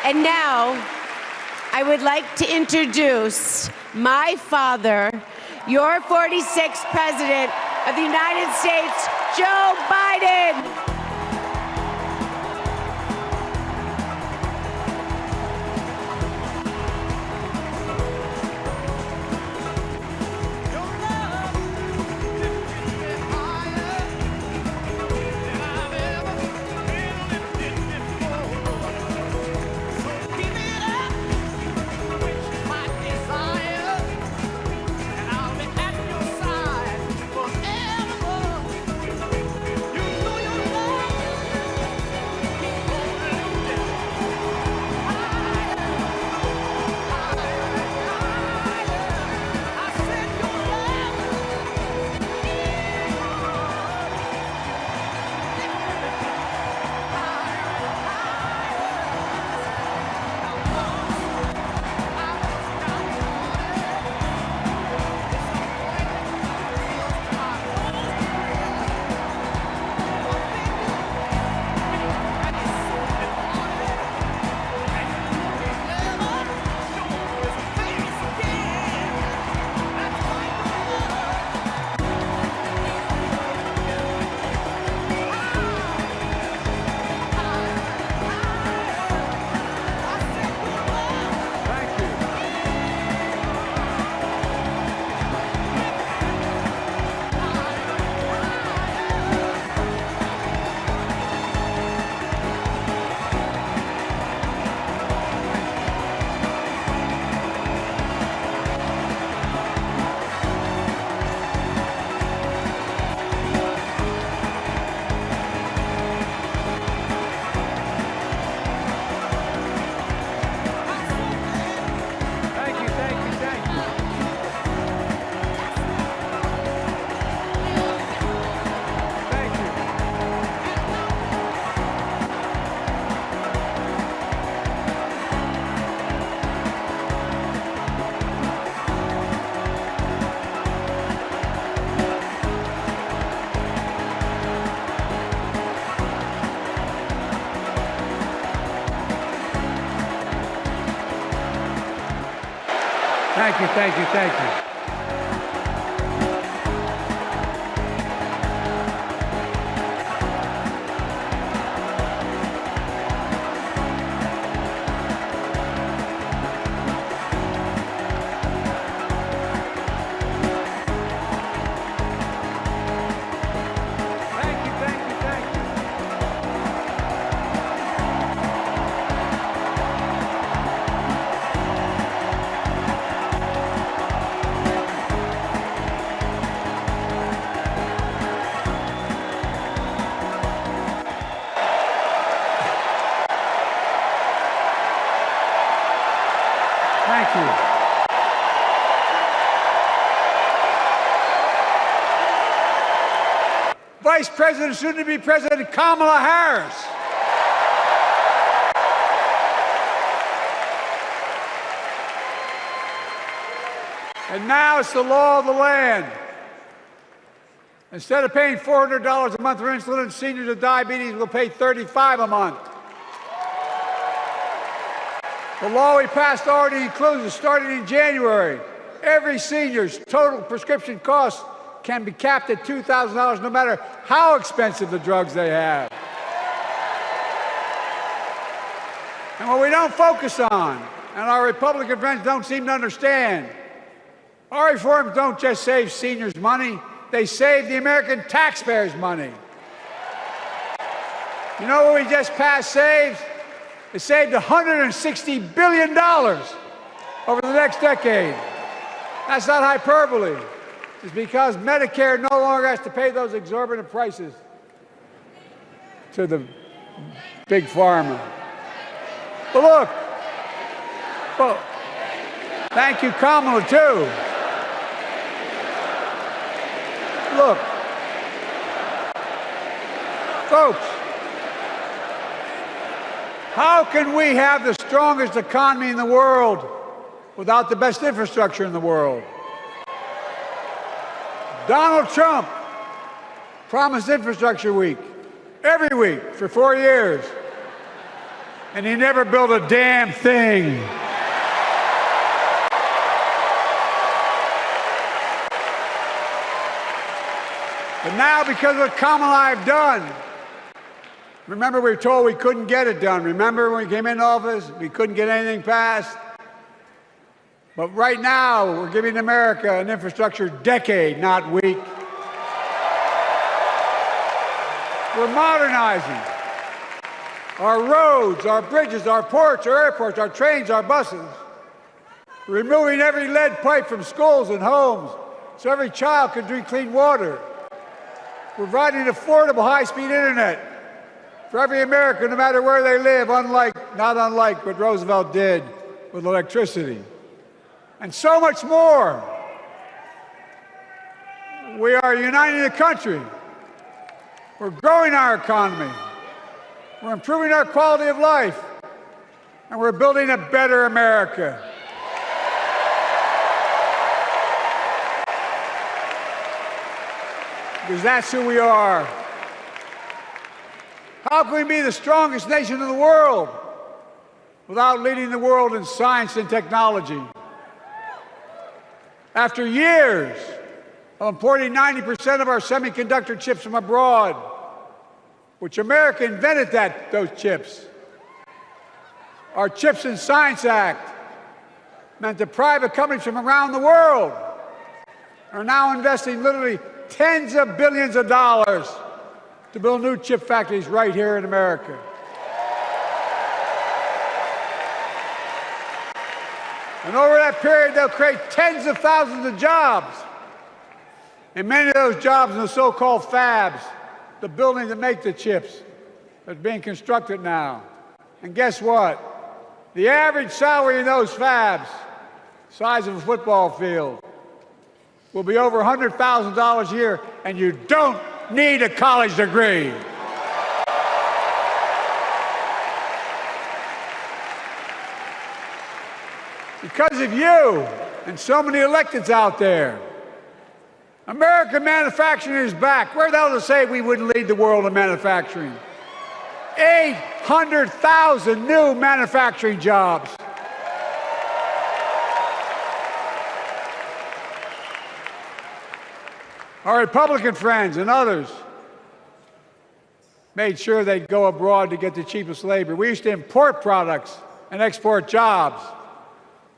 And now, I would like to introduce my father, your 46th President of the United States, Joe Biden. Thank you, thank you, thank you. Thank you. Vice President, soon to be President Kamala Harris. And now it's the law of the land. Instead of paying $400 a month for insulin, seniors with diabetes will pay $35 a month. The law we passed already includes, starting in January, every senior's total prescription cost can be capped at $2,000 no matter how expensive the drugs they have. And what we don't focus on, and our Republican friends don't seem to understand, our reforms don't just save seniors money, they save the American taxpayers money. You know what we just passed saves? It saved $160 billion over the next decade. That's not hyperbole. It's because Medicare no longer has to pay those exorbitant prices to the big pharma. But look, well, thank you, Kamala, too. Look, folks, how can we have the strongest economy in the world without the best infrastructure in the world? Donald Trump promised Infrastructure Week every week for 4 years. And he never built a damn thing. But now, because of what Kamala and I have done, remember we were told we couldn't get it done. Remember when we came into office, we couldn't get anything passed? But right now, we're giving America an infrastructure decade, not week. We're modernizing our roads, our bridges, our ports, our airports, our trains, our buses. We're removing every lead pipe from schools and homes so every child can drink clean water. We're providing affordable high-speed internet for every American, no matter where they live, not unlike what Roosevelt did with electricity. And so much more. We are uniting the country. We're growing our economy. We're improving our quality of life. And we're building a better America. Because that's who we are. How can we be the strongest nation in the world without leading the world in science and technology? After years of importing 90% of our semiconductor chips from abroad, which America invented those chips, our Chips and Science Act meant that private companies from around the world are now investing literally tens of billions of dollars to build new chip factories right here in America. And over that period, they'll create tens of thousands of jobs. And many of those jobs in the so-called fabs, the buildings that make the chips, that's being constructed now. And guess what? The average salary in those fabs, size of a football field, will be over $100,000 a year, and you don't need a college degree. Because of you and so many electeds out there, American manufacturing is back. Where the hell does it say we wouldn't lead the world in manufacturing? 800,000 new manufacturing jobs. Our Republican friends and others made sure they'd go abroad to get the cheapest labor. We used to import products and export jobs.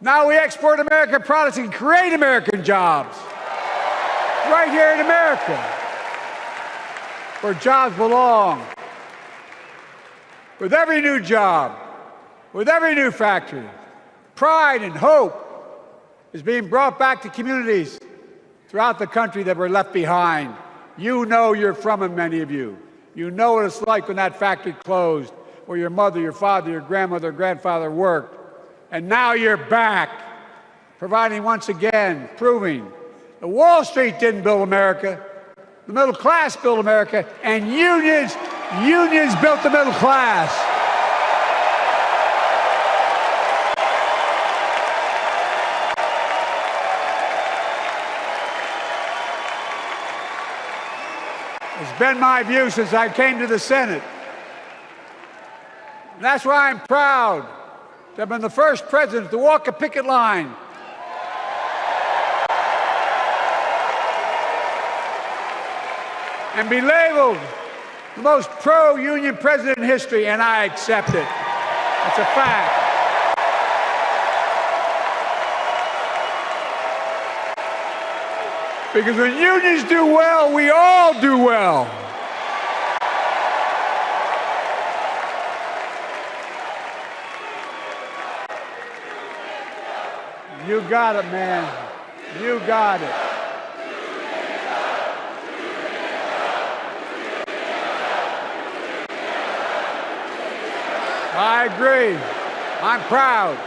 Now we export American products and create American jobs right here in America, where jobs belong. With every new job, with every new factory, pride and hope is being brought back to communities throughout the country that were left behind. You know you're from them, many of you. You know what it's like when that factory closed, where your mother, your father, your grandmother, grandfather worked. And now you're back, providing once again, proving that Wall Street didn't build America, the middle class built America, and unions built the middle class. It's been my view since I came to the Senate. And that's why I'm proud to have been the first president to walk a picket line and be labeled the most pro-union president in history, and I accept it. It's a fact. Because when unions do well, we all do well. You got it, man. You got it. I agree. I'm proud.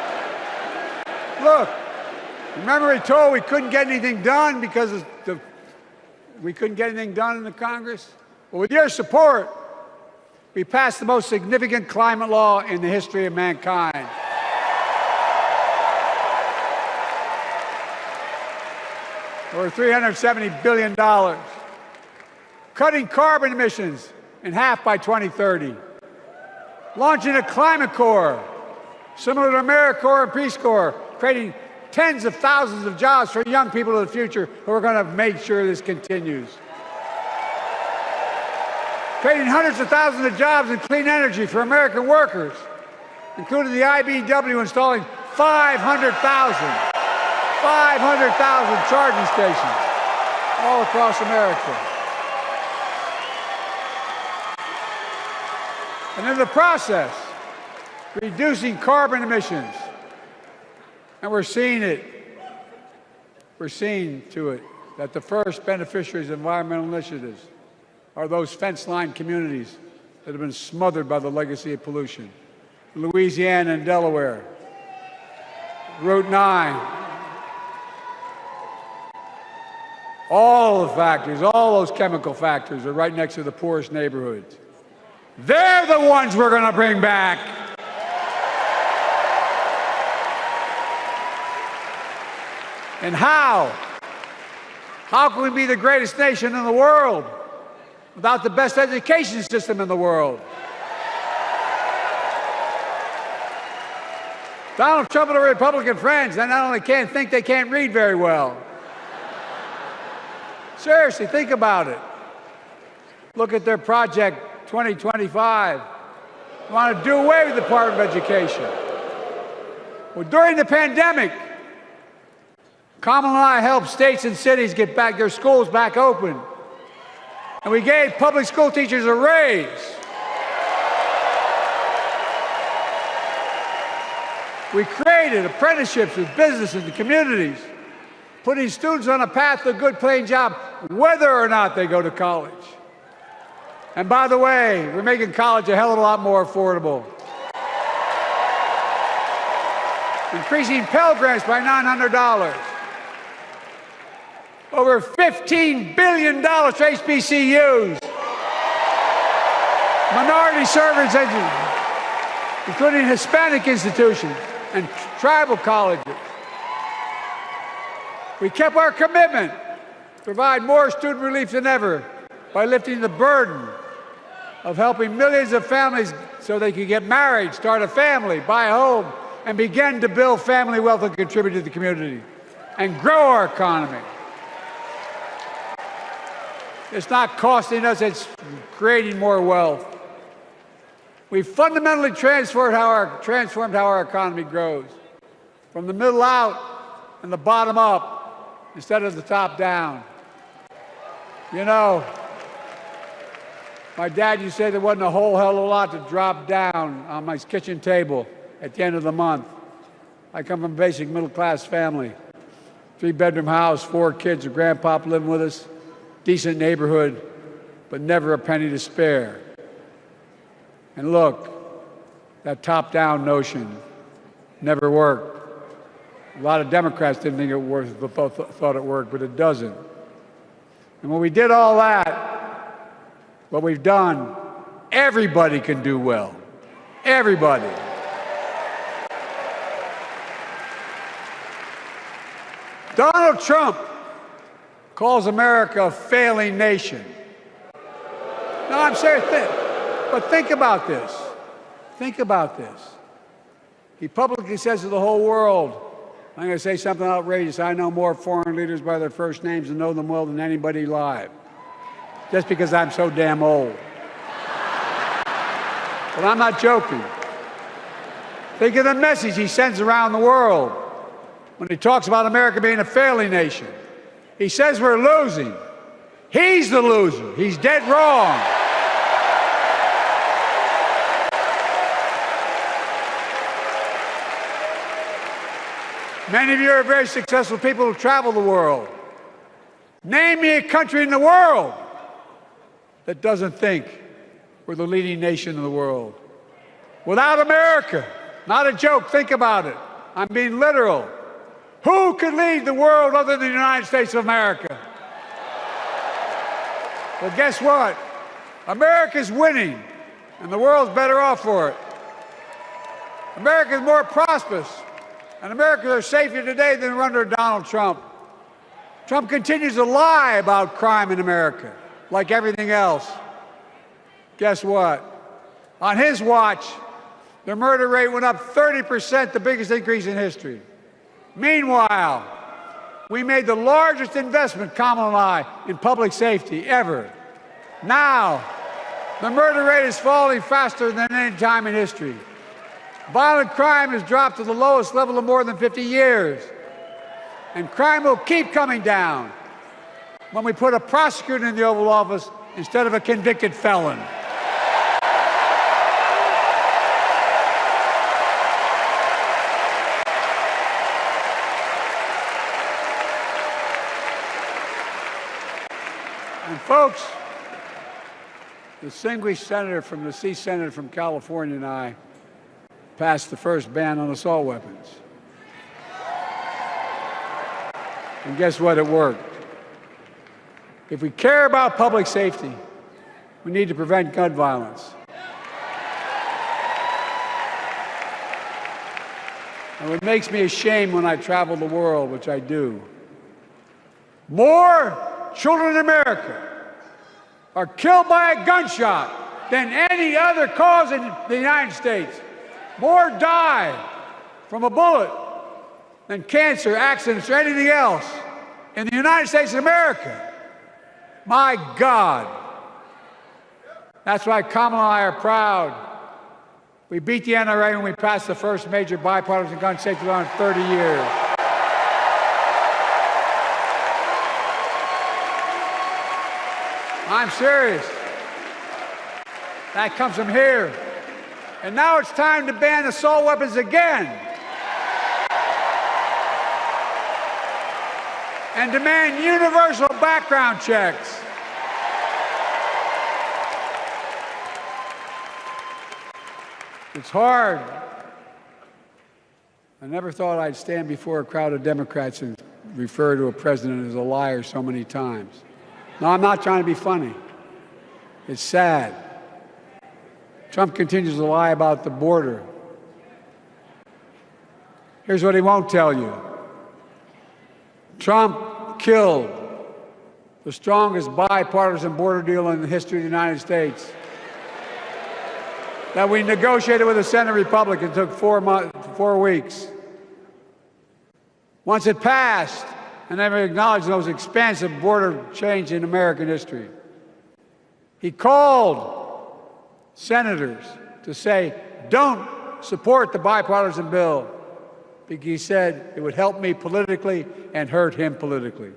Look, remember we told we couldn't get anything done because we couldn't get anything done in the Congress? Well, with your support, we passed the most significant climate law in the history of mankind. Over $370 billion. Cutting carbon emissions in half by 2030. launching a climate corps, similar to AmeriCorps and Peace Corps, creating tens of thousands of jobs for young people of the future who are going to make sure this continues. Creating hundreds of thousands of jobs in clean energy for American workers, including the IBEW installing 500,000 charging stations all across America. And in the process, reducing carbon emissions. And we're seeing it. We're seeing to it that the first beneficiaries of environmental initiatives are those fence-line communities that have been smothered by the legacy of pollution. Louisiana and Delaware, Route 9, all the factories, all those chemical factories are right next to the poorest neighborhoods. They're the ones we're going to bring back. And how? How can we be the greatest nation in the world without the best education system in the world? Donald Trump and the Republican friends, they not only can't think, they can't read very well. Seriously, think about it. Look at their Project 2025. They want to do away with the Department of Education. Well, during the pandemic, Kamala and I helped states and cities get back their schools back open. And we gave public school teachers a raise. We created apprenticeships with businesses and communities, putting students on a path to a good paying job, whether or not they go to college. And by the way, we're making college a hell of a lot more affordable. Increasing Pell Grants by $900. Over $15 billion to HBCUs. Minority service education, including Hispanic institutions and tribal colleges. We kept our commitment to provide more student relief than ever by lifting the burden of helping millions of families so they could get married, start a family, buy a home, and begin to build family wealth and contribute to the community and grow our economy. It's not costing us, it's creating more wealth. We fundamentally transformed how our economy grows, from the middle out and the bottom up, instead of the top down. You know, my dad used to say there wasn't a whole hell of a lot to drop down on my kitchen table at the end of the month. I come from a basic middle-class family, 3-bedroom house, 4 kids, a grandpop living with us, decent neighborhood, but never a penny to spare. And look, that top-down notion never worked. A lot of Democrats didn't think it worked, thought it worked, but it doesn't. And when we did all that, what we've done, everybody can do well. Everybody. Donald Trump calls America a failing nation. No, I'm serious. But think about this. Think about this. He publicly says to the whole world, I'm going to say something outrageous. I know more foreign leaders by their first names and know them well than anybody alive. Just because I'm so damn old. But I'm not joking. Think of the message he sends around the world when he talks about America being a failing nation. He says we're losing. He's the loser. He's dead wrong. Many of you are very successful people who travel the world. Name me a country in the world that doesn't think we're the leading nation in the world. Without America, not a joke, think about it. I'm being literal. Who could lead the world other than the United States of America? Well, guess what? America's winning, and the world's better off for it. America's more prosperous, and Americans are safer today than under Donald Trump. Trump continues to lie about crime in America, like everything else. Guess what? On his watch, The murder rate went up 30%, the biggest increase in history. Meanwhile, we made the largest investment, Kamala and I, in public safety ever. Now, the murder rate is falling faster than any time in history. Violent crime has dropped to the lowest level in more than 50 years. And crime will keep coming down when we put a prosecutor in the Oval Office instead of a convicted felon. And folks, the distinguished senator from the Senate from California and I passed the first ban on assault weapons. And guess what? It worked. If we care about public safety, we need to prevent gun violence. And what makes me ashamed when I travel the world, which I do, more children in America are killed by a gunshot than any other cause in the United States. More die from a bullet than cancer, accidents, or anything else in the United States of America. My God. That's why Kamala and I are proud. We beat the NRA when we passed the first major bipartisan gun safety law in 30 years. I'm serious. That comes from here. And now it's time to ban assault weapons again. And demand universal background checks. It's hard. I never thought I'd stand before a crowd of Democrats and refer to a president as a liar so many times. No, I'm not trying to be funny. It's sad. Trump continues to lie about the border. Here's what he won't tell you. Trump killed the strongest bipartisan border deal in the history of the United States that we negotiated with the Senate Republicans. It took 4 weeks. Once it passed, and never acknowledged the most expansive border change in American history. He called senators to say, don't support the bipartisan bill, because he said it would help me politically and hurt him politically.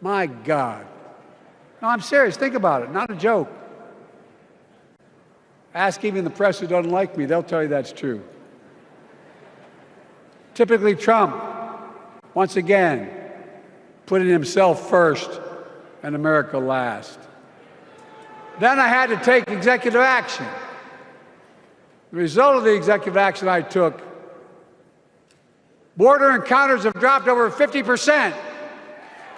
My God. No, I'm serious. Think about it. Not a joke. Ask even the press who doesn't like me. They'll tell you that's true. Typically, Trump, once again, putting himself first and America last. Then I had to take executive action. The result of the executive action I took, border encounters have dropped over 50%.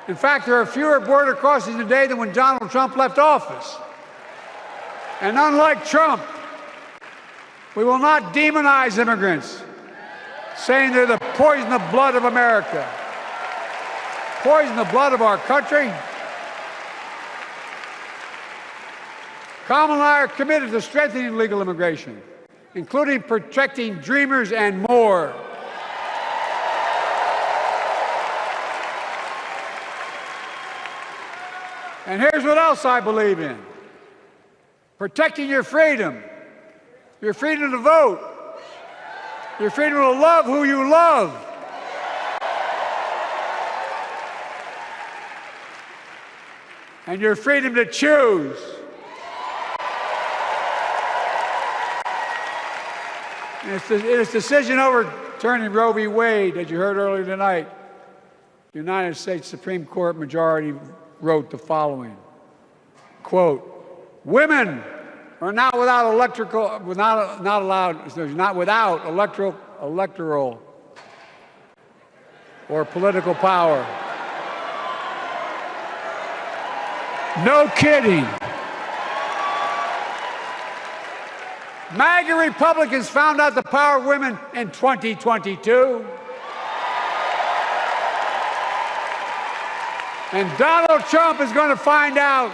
In fact, there are fewer border crossings today than when Donald Trump left office. And unlike Trump, we will not demonize immigrants, saying they're the poison of blood of America. Poison the blood of our country. Kamala and I are committed to strengthening legal immigration, including protecting dreamers and more. And here's what else I believe in. Protecting your freedom to vote, your freedom to love who you love. And your freedom to choose. In its decision overturning Roe v. Wade, as you heard earlier tonight, the United States Supreme Court majority wrote the following, quote, women are not without electoral or political power. No kidding. MAGA Republicans found out the power of women in 2022. And Donald Trump is going to find out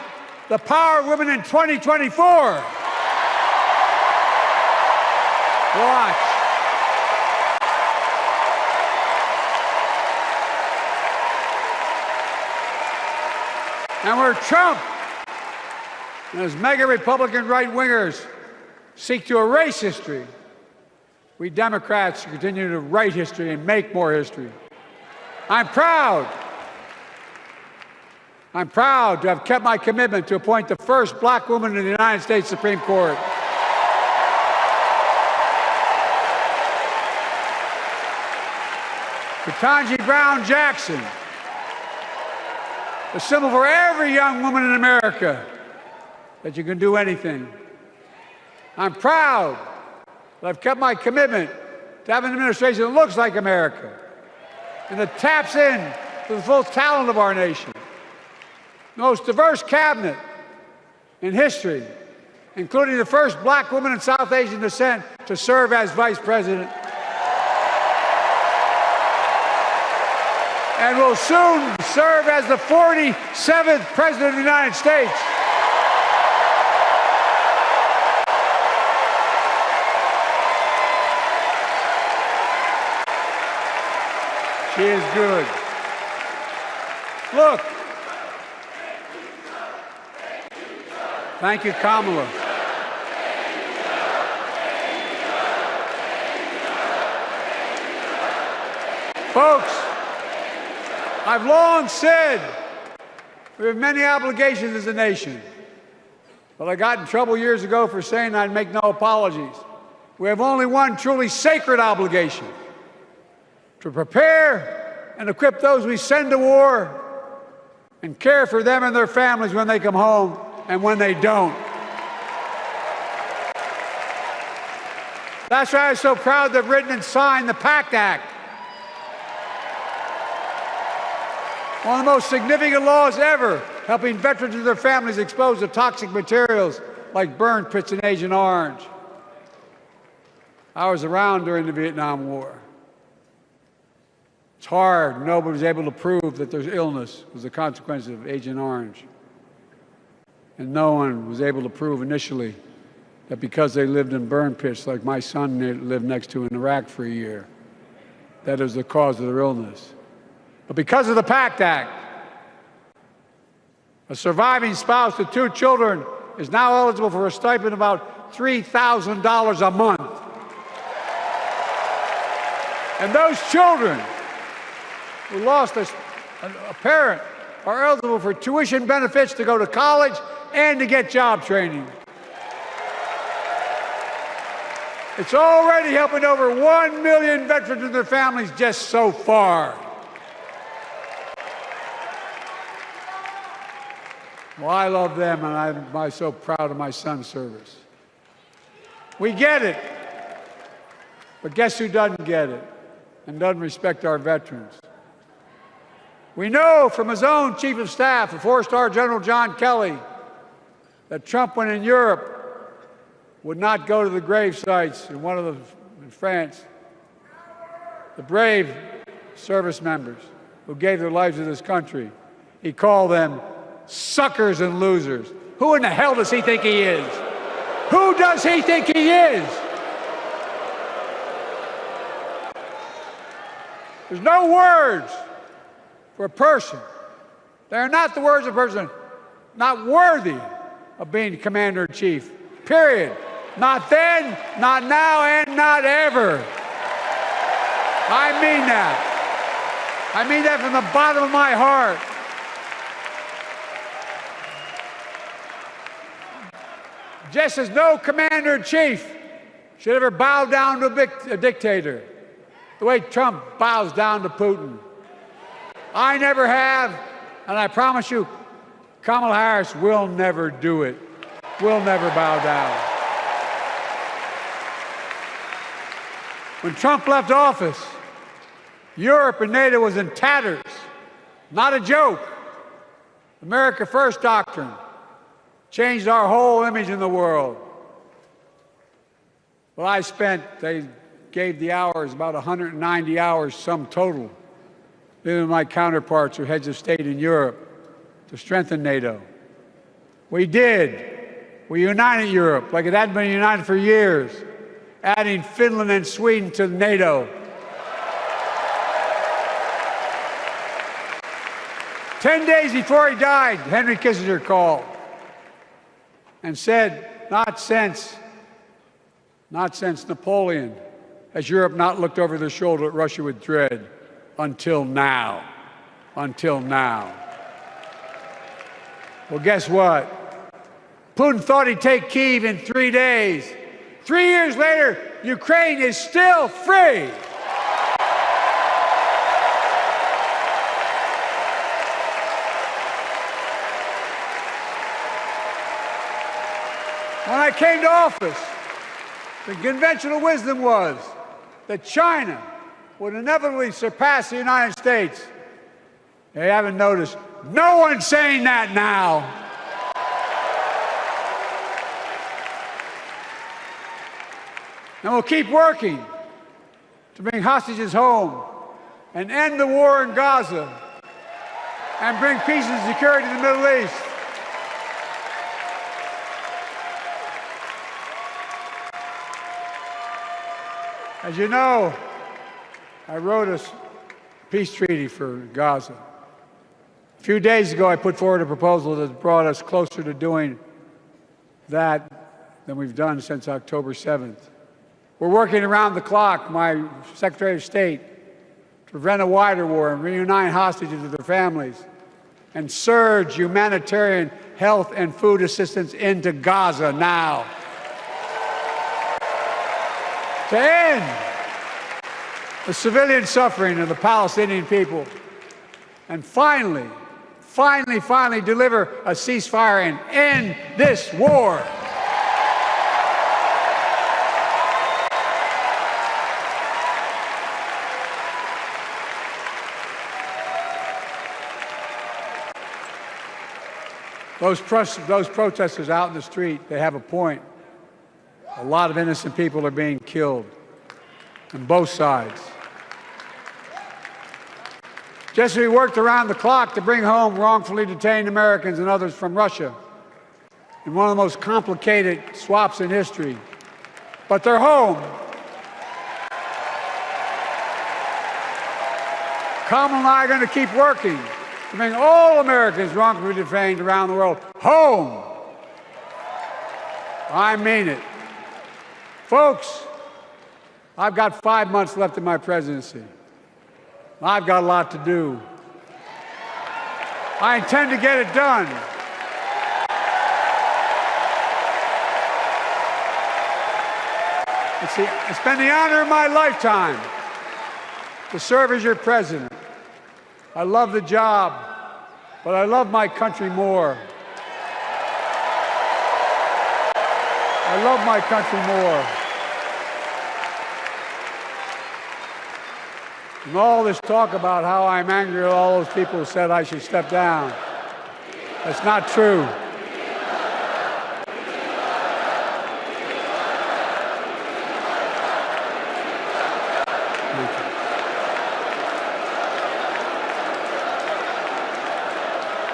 the power of women in 2024. Watch. And where Trump and his mega Republican right-wingers seek to erase history, we Democrats continue to write history and make more history. I'm proud to have kept my commitment to appoint the first black woman in the United States Supreme Court. Ketanji Brown Jackson, a symbol for every young woman in America that you can do anything. I'm proud that I've kept my commitment to have an administration that looks like America and that taps in to the full talent of our nation. The most diverse cabinet in history, including the first black woman of South Asian descent to serve as vice president. And will soon serve as the 47th President of the United States. She is good. Look. Thank you, Kamala. Folks, I've long said we have many obligations as a nation, but I got in trouble years ago for saying I'd make no apologies. We have only one truly sacred obligation: to prepare and equip those we send to war and care for them and their families when they come home and when they don't. That's why I'm so proud to have written and signed the PACT Act, one of the most significant laws ever, helping veterans and their families exposed to toxic materials like burn pits in Agent Orange. I was around during the Vietnam War. It's hard. Nobody was able to prove that their illness was a consequence of Agent Orange. And no one was able to prove initially that because they lived in burn pits like my son lived next to in Iraq for a year, that was the cause of their illness. But because of the PACT Act, a surviving spouse with 2 children is now eligible for a stipend of about $3,000 a month. And those children who lost a parent are eligible for tuition benefits to go to college and to get job training. It's already helping over 1 million veterans and their families just so far. Well, I love them, and I'm so proud of my son's service. We get it, but guess who doesn't get it and doesn't respect our veterans? We know from his own chief of staff, the 4-star General John Kelly, that Trump, when in Europe, would not go to the grave sites in France. The brave service members who gave their lives to this country, he called them suckers and losers. Who in the hell does he think he is? Who does he think he is? There's no words for a person. They are not the words of a person not worthy of being commander-in-chief, period. Not then, not now, and not ever. I mean that. I mean that from the bottom of my heart. Just as no commander-in-chief should ever bow down to a dictator, the way Trump bows down to Putin. I never have, and I promise you, Kamala Harris will never do it. Will never bow down. When Trump left office, Europe and NATO was in tatters. Not a joke. America First doctrine changed our whole image in the world. Well, they gave the hours, about 190 hours sum total, than my counterparts or heads of state in Europe to strengthen NATO. We did. We united Europe like it hadn't been united for years. adding Finland and Sweden to NATO. 10 days before he died, Henry Kissinger called and said, not since Napoleon has Europe not looked over their shoulder at Russia with dread until now. Until now. Well, guess what? Putin thought he'd take Kyiv in 3 days. 3 years later, Ukraine is still free. When I came to office, the conventional wisdom was that China would inevitably surpass the United States. You haven't noticed. No one's saying that now. And we'll keep working to bring hostages home and end the war in Gaza and bring peace and security to the Middle East. As you know, I wrote a peace treaty for Gaza. A few days ago, I put forward a proposal that brought us closer to doing that than we've done since October 7th. We're working around the clock, my Secretary of State, to prevent a wider war and reunite hostages with their families and surge humanitarian health and food assistance into Gaza now. To end the civilian suffering of the Palestinian people, and finally deliver a ceasefire and end this war. Those protesters out in the street, they have a point. A lot of innocent people are being killed on both sides. Just as we worked around the clock to bring home wrongfully detained Americans and others from Russia in one of the most complicated swaps in history, but they're home. Kamala and I are going to keep working to bring all Americans wrongfully detained around the world home. I mean it. Folks, I've got 5 months left in my presidency. I've got a lot to do. I intend to get it done. It's been the honor of my lifetime to serve as your president. I love the job, but I love my country more. I love my country more. And all this talk about how I'm angry at all those people who said I should step down, that's not true.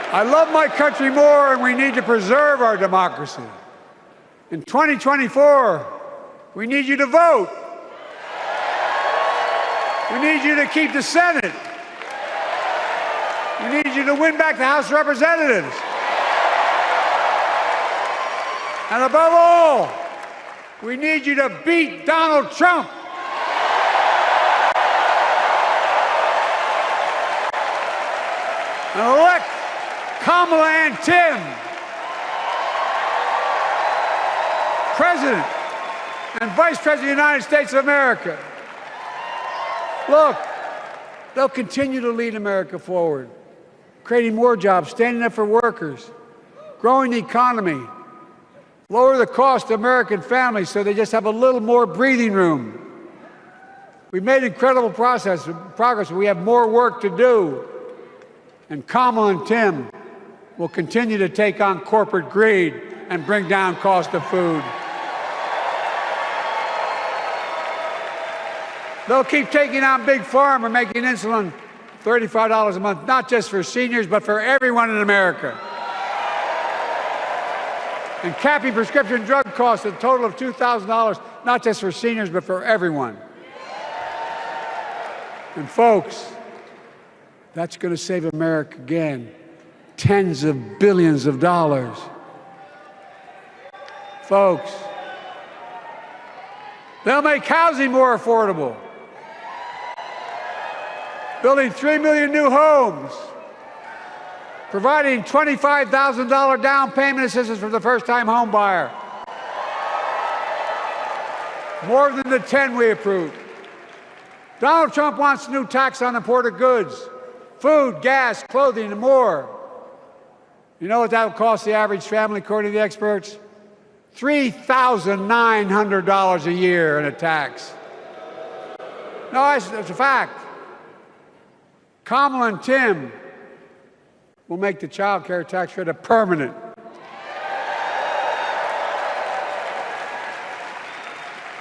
I love my country more, and we need to preserve our democracy. In 2024, we need you to vote. We need you to keep the Senate. We need you to win back the House of Representatives. And above all, we need you to beat Donald Trump. And elect Kamala and Tim President and Vice President of the United States of America. Look, they'll continue to lead America forward, creating more jobs, standing up for workers, growing the economy, lower the cost to American families so they just have a little more breathing room. We've made incredible progress, but we have more work to do. And Kamala and Tim will continue to take on corporate greed and bring down cost of food. They'll keep taking on Big Pharma, making insulin $35 a month, not just for seniors, but for everyone in America. And capping prescription drug costs at a total of $2,000 not just for seniors, but for everyone. And folks, that's going to save America again tens of billions of dollars. Folks, they'll make housing more affordable, building 3 million new homes, providing $25,000 down payment assistance for the first-time home buyer, more than the 10 we approved. Donald Trump wants a new tax on imported goods, food, gas, clothing, and more. You know what that will cost the average family, according to the experts? $3,900 a year in a tax. No, it's a fact. Kamala and Tim will make the child care tax credit permanent.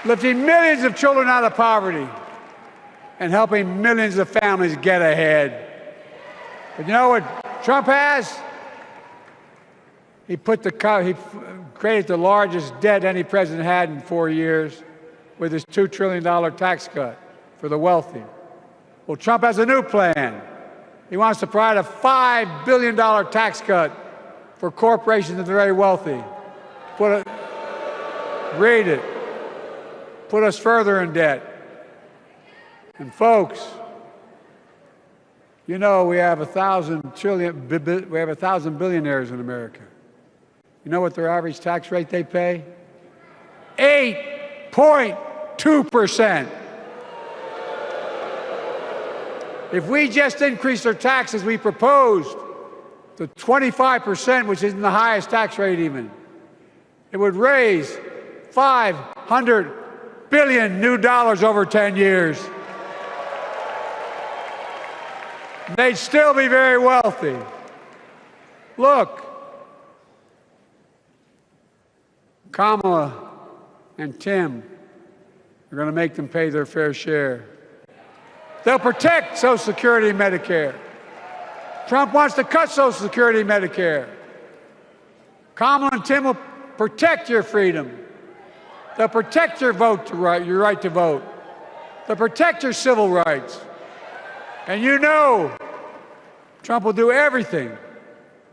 Lifting millions of children out of poverty and helping millions of families get ahead. But you know what Trump has? He created the largest debt any president had in 4 years with his $2 trillion tax cut for the wealthy. Well, Trump has a new plan. He wants to provide a $5 billion tax cut for corporations and the very wealthy. Read it. Put us further in debt. And folks, you know we have 1,000 billionaires in America. You know what their average tax rate they pay? 8.2%. If we just increased our taxes we proposed to 25%, which isn't the highest tax rate even, it would raise $500 billion new dollars over 10 years. They'd still be very wealthy. Look, Kamala and Tim are going to make them pay their fair share. They'll protect Social Security and Medicare. Trump wants to cut Social Security and Medicare. Kamala and Tim will protect your freedom. They'll protect your your right to vote. They'll protect your civil rights. And you know Trump will do everything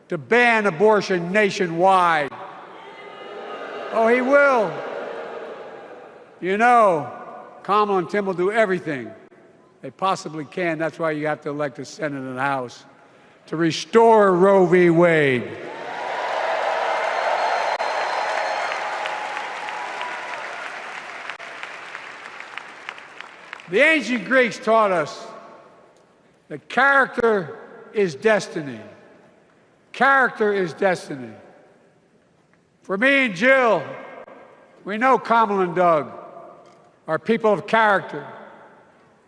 to ban abortion nationwide. Oh, he will. You know, Kamala and Tim will do everything they possibly can. That's why you have to elect the Senate and the House to restore Roe v. Wade. The ancient Greeks taught us that character is destiny. Character is destiny. For me and Jill, we know Kamala and Doug are people of character.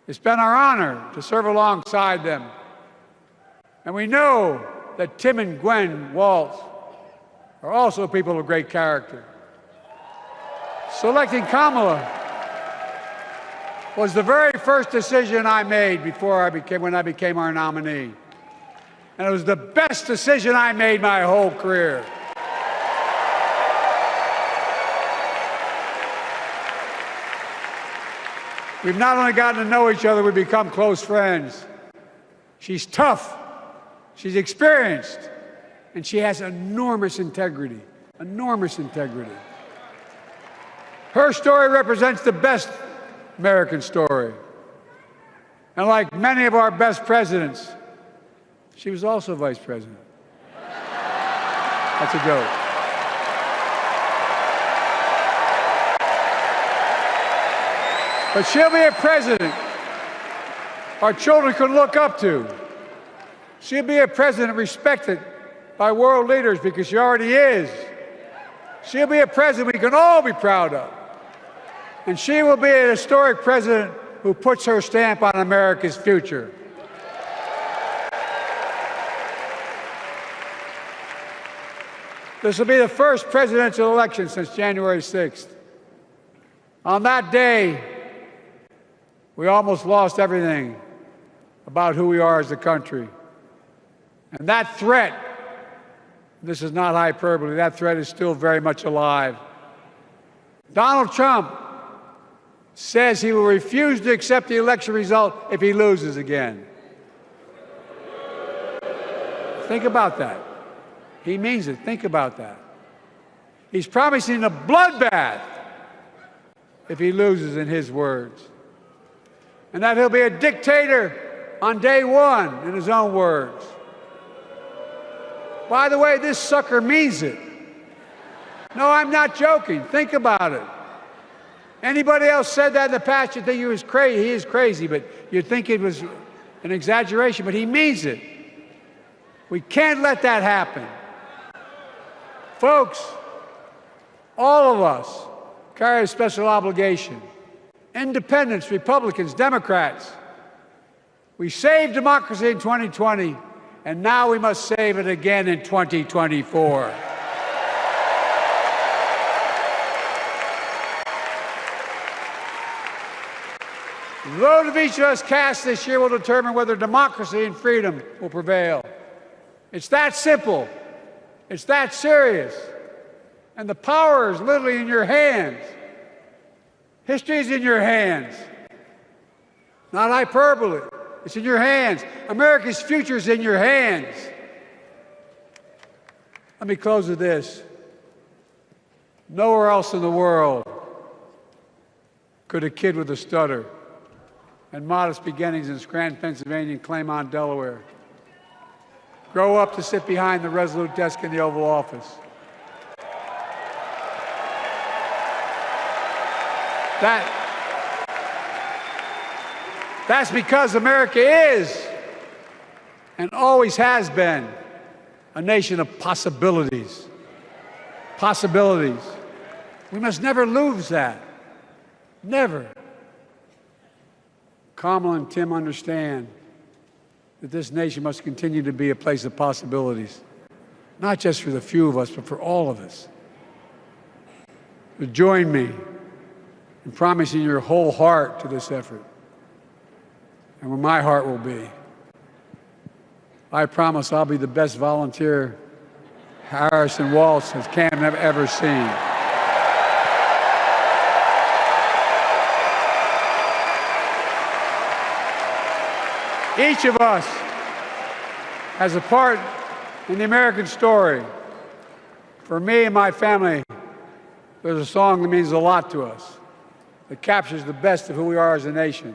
It's been our honor to serve alongside them. And we know that Tim and Gwen Walz are also people of great character. Selecting Kamala was the very first decision I made when I became our nominee. And it was the best decision I made my whole career. We've not only gotten to know each other, we've become close friends. She's tough, she's experienced, and she has enormous integrity, enormous integrity. Her story represents the best American story. And like many of our best presidents, she was also vice president. That's a joke. But she'll be a president our children can look up to. She'll be a president respected by world leaders because she already is. She'll be a president we can all be proud of. And she will be a historic president who puts her stamp on America's future. This will be the first presidential election since January 6th. On that day, we almost lost everything about who we are as a country. And that threat, this is not hyperbole, that threat is still very much alive. Donald Trump says he will refuse to accept the election result if he loses again. Think about that. He means it. Think about that. He's promising a bloodbath if he loses, in his words. And that he'll be a dictator on day one, in his own words. By the way, this sucker means it. No, I'm not joking. Think about it. Anybody else said that in the past, you'd think he was crazy. He is crazy, but you'd think it was an exaggeration, but he means it. We can't let that happen. Folks, all of us carry a special obligation. Independents, Republicans, Democrats. We saved democracy in 2020, and now we must save it again in 2024. The vote of each of us cast this year will determine whether democracy and freedom will prevail. It's that simple. It's that serious. And the power is literally in your hands. History is in your hands. Not hyperbole. It's in your hands. America's future is in your hands. Let me close with this. Nowhere else in the world could a kid with a stutter and modest beginnings in Scranton, Pennsylvania, and Claymont, Delaware, grow up to sit behind the resolute desk in the Oval Office. That's because America is and always has been a nation of possibilities. Possibilities. We must never lose that. Never. Kamala and Tim understand that this nation must continue to be a place of possibilities, not just for the few of us, but for all of us. But join me in promising your whole heart to this effort, and where my heart will be. I promise I'll be the best volunteer Harrison Waltz has Cam ever seen. Each of us has a part in the American story. For me and my family, there's a song that means a lot to us, that captures the best of who we are as a nation.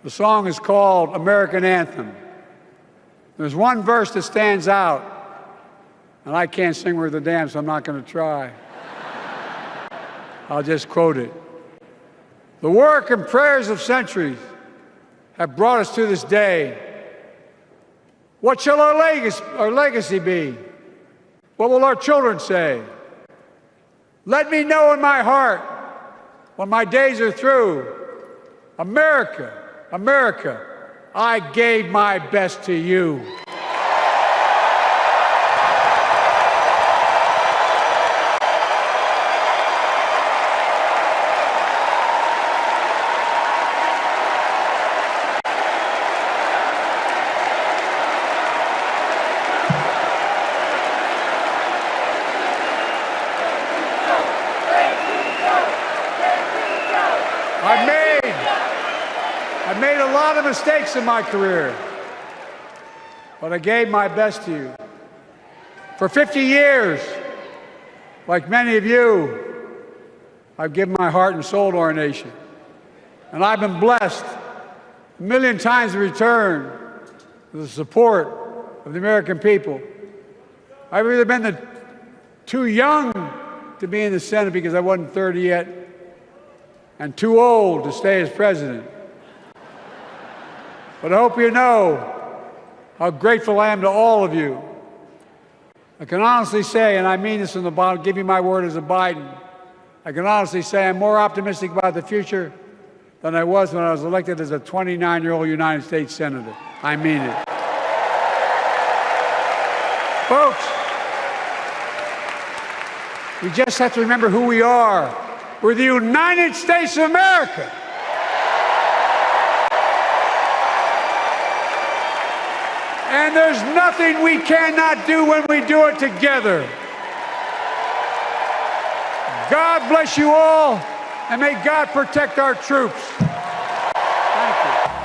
The song is called American Anthem. There's one verse that stands out, and I can't sing worth a damn, so I'm not going to try. I'll just quote it. The work and prayers of centuries have brought us to this day. What shall our legacy be? What will our children say? Let me know in my heart when my days are through. America, America, I gave my best to you. I've made a lot of mistakes in my career, but I gave my best to you. For 50 years, like many of you, I've given my heart and soul to our nation. And I've been blessed a million times in return with the support of the American people. I've either been too young to be in the Senate because I wasn't 30 yet, and too old to stay as president. But I hope you know how grateful I am to all of you. I can honestly say, and I mean this from the bottom, give you my word as a Biden, I can honestly say I'm more optimistic about the future than I was when I was elected as a 29-year-old United States Senator. I mean it. Folks, we just have to remember who we are. We're the United States of America. And there's nothing we cannot do when we do it together. God bless you all. and may God protect our troops. Thank you.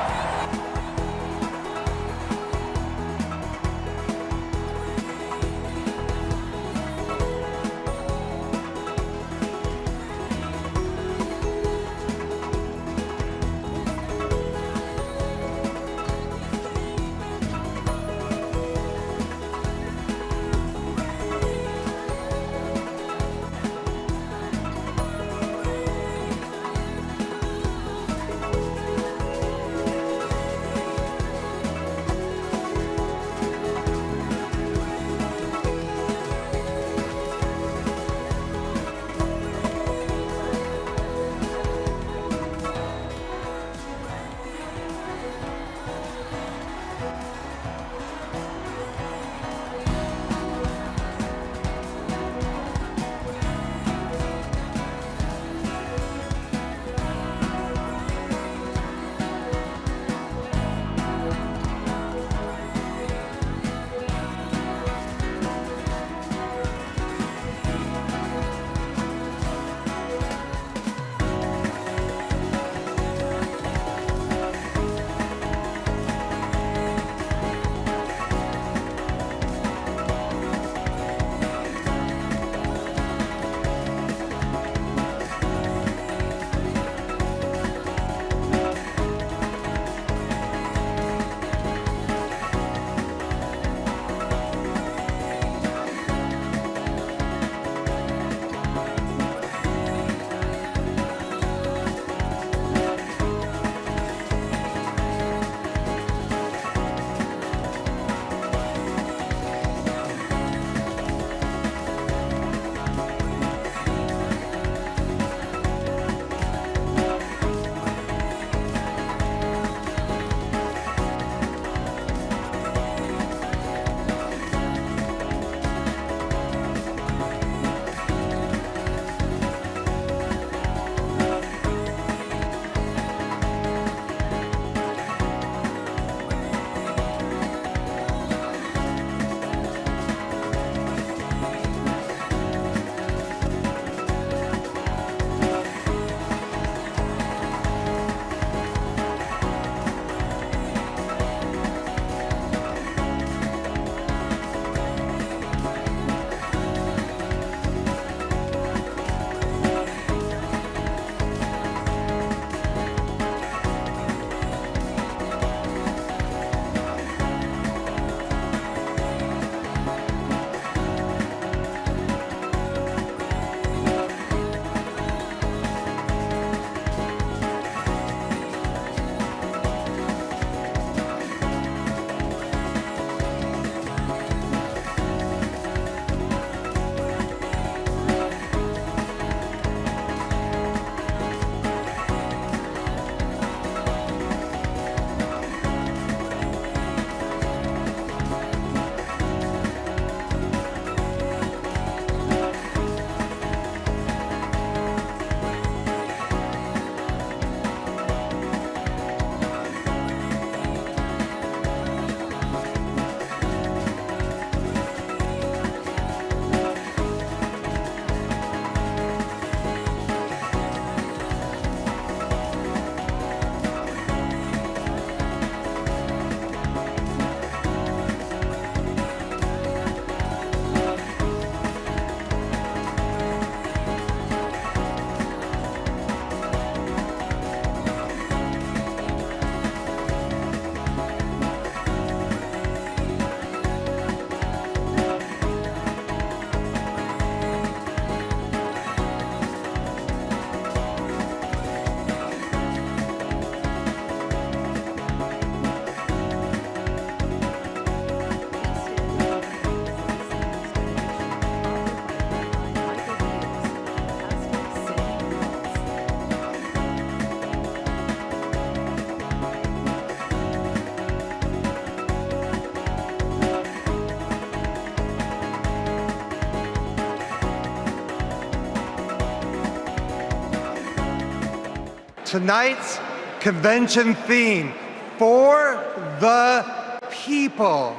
Tonight's convention theme, For the People,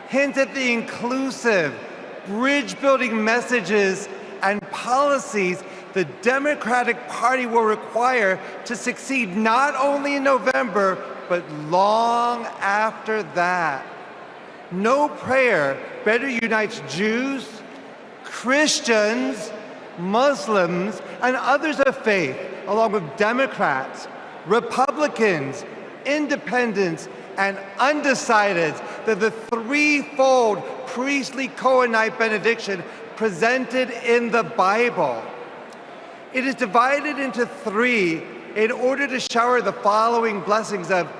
hints at the inclusive, bridge-building messages and policies the Democratic Party will require to succeed not only in November, but long after that. No prayer better unites Jews, Christians, Muslims, and others of faith, along with Democrats, Republicans, independents, and undecideds, than the threefold priestly Cohenite benediction presented in the Bible. It is divided into three in order to shower the following blessings of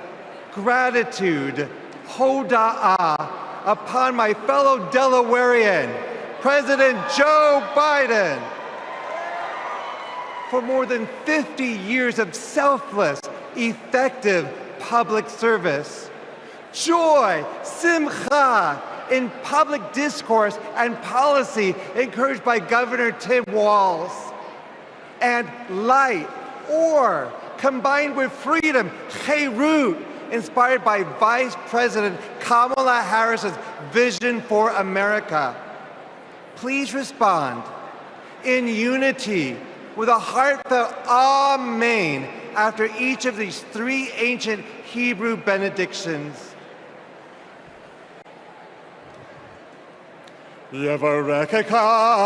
gratitude, hoda'ah, upon my fellow Delawarean, President Joe Biden. For more than 50 years of selfless, effective public service. Joy, simcha, in public discourse and policy encouraged by Governor Tim Walz. And light, or, combined with freedom, Herald, inspired by Vice President Kamala Harris's vision for America. Please respond in unity with a heartfelt Amen after each of these three ancient Hebrew benedictions. Yevarechecha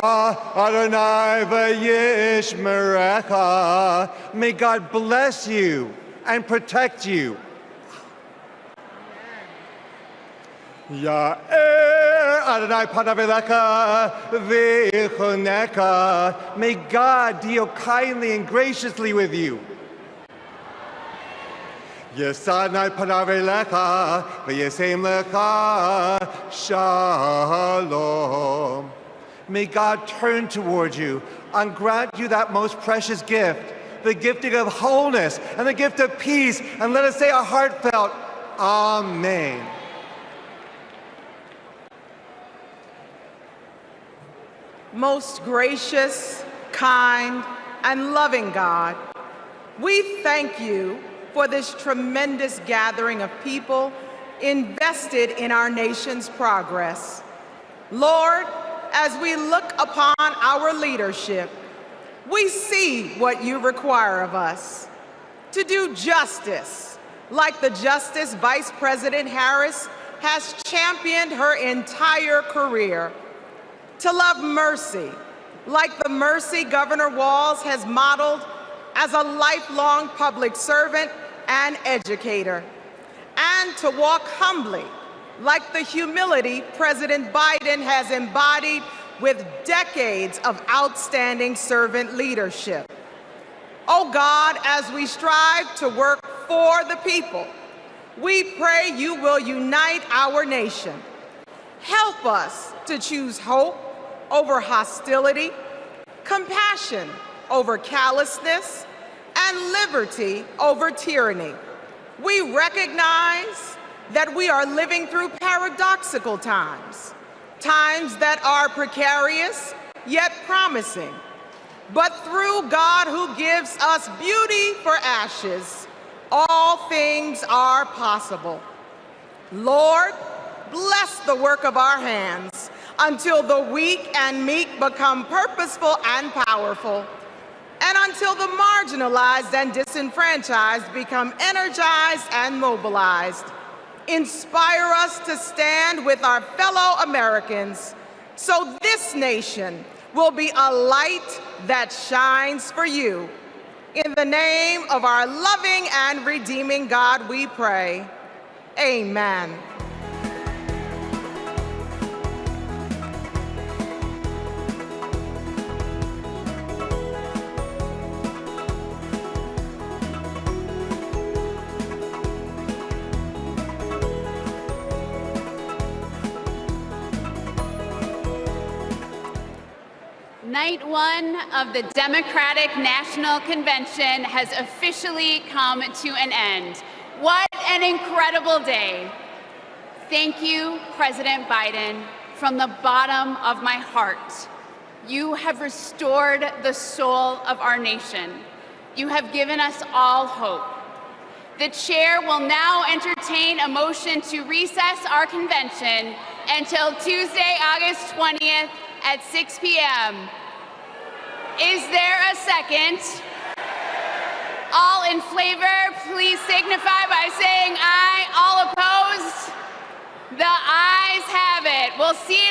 Adonai v'yishmerecha. May God bless you and protect you. Ya'er Adonai panav elecha v'yichoneka. May God deal kindly and graciously with you. Yesadnai panav elecha v'yisem lecha shalom. May God turn toward you and grant you that most precious gift, the gifting of wholeness and the gift of peace. And let us say a heartfelt Amen. Most gracious, kind, and loving God, we thank you for this tremendous gathering of people invested in our nation's progress. Lord, as we look upon our leadership, we see what you require of us. To do justice, like the Justice Vice President Harris has championed her entire career. To love mercy, like the mercy Governor Walz has modeled as a lifelong public servant and educator. And to walk humbly, like the humility President Biden has embodied with decades of outstanding servant leadership. Oh God, as we strive to work for the people, we pray you will unite our nation. Help us to choose hope over hostility, compassion over callousness, and liberty over tyranny. We recognize that we are living through paradoxical times, times that are precarious yet promising. But through God who gives us beauty for ashes, all things are possible. Lord, bless the work of our hands until the weak and meek become purposeful and powerful, and until the marginalized and disenfranchised become energized and mobilized. Inspire us to stand with our fellow Americans so this nation will be a light that shines for you. In the name of our loving and redeeming God, we pray. Amen. Night one of the Democratic National Convention has officially come to an end. What an incredible day. Thank you, President Biden, from the bottom of my heart. You have restored the soul of our nation. You have given us all hope. The chair will now entertain a motion to recess our convention until Tuesday, August 20th at 6 p.m. Is there a second? All in favor, please signify by saying aye. All opposed? The ayes have it. We'll see